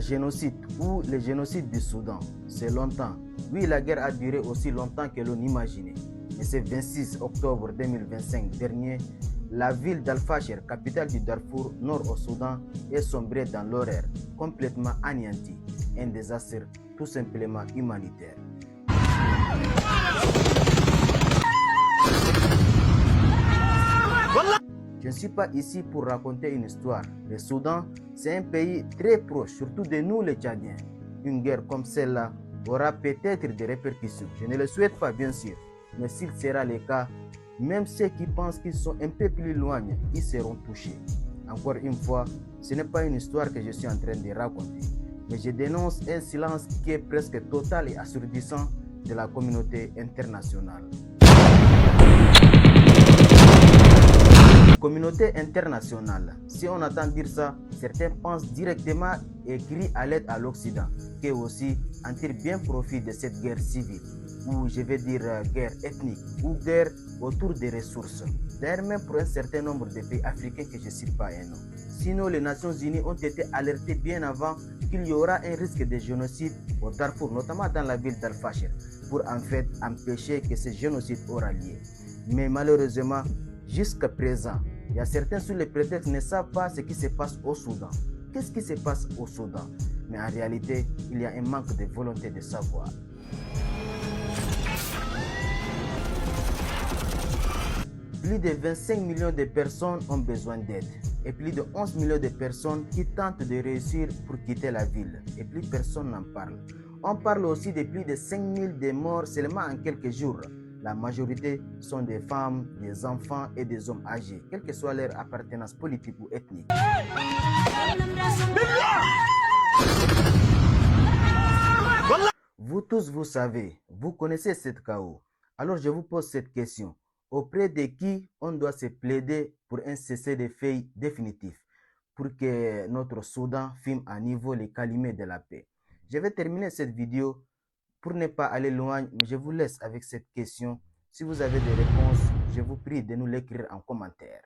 génocide ou le génocide du Soudan, c'est longtemps. Oui, la guerre a duré aussi longtemps que l'on imaginait. Mais ce 26 octobre 2025 dernier, la ville d'Al-Fasher, capitale du Darfour, nord au Soudan, est sombrée dans l'horreur, complètement anéantie. Un désastre tout simplement humanitaire. Je ne suis pas ici pour raconter une histoire. Le Soudan, c'est un pays très proche, surtout de nous les Tchadiens. Une guerre comme celle-là aura peut-être des répercussions. Je ne le souhaite pas, bien sûr. Mais s'il sera le cas, même ceux qui pensent qu'ils sont un peu plus loin, ils seront touchés. Encore une fois, ce n'est pas une histoire que je suis en train de raconter. Mais je dénonce un silence qui est presque total et assourdissant de la communauté internationale. Communauté internationale, si on entend dire ça, certains pensent directement et crient à l'aide à l'Occident, qui aussi en tire bien profit de cette guerre civile, ou je vais dire guerre ethnique, ou guerre autour des ressources. D'ailleurs, même pour un certain nombre de pays africains que je ne cite pas un nom. Sinon, les Nations Unies ont été alertées bien avant qu'il y aura un risque de génocide au Darfour, notamment dans la ville d'Al-Fasher, pour en fait empêcher que ce génocide aura lieu. Mais malheureusement, jusqu'à présent, il y a certains sous les prétextes ne savent pas ce qui se passe au Soudan. Qu'est-ce qui se passe au Soudan? Mais en réalité, il y a un manque de volonté de savoir. Plus de 25 millions de personnes ont besoin d'aide et plus de 11 millions de personnes qui tentent de réussir pour quitter la ville et plus personne n'en parle. On parle aussi de plus de 5000 de morts seulement en quelques jours. La majorité sont des femmes, des enfants et des hommes âgés, quelle que soit leur appartenance politique ou ethnique. Vous tous, vous savez, vous connaissez cette chaos. Alors je vous pose cette question. Auprès de qui on doit se plaider pour un cessez-le-feu définitif, pour que notre Soudan filme à niveau les calumet de la paix? Je vais terminer cette vidéo. Pour ne pas aller loin, je vous laisse avec cette question. Si vous avez des réponses, je vous prie de nous l'écrire en commentaire.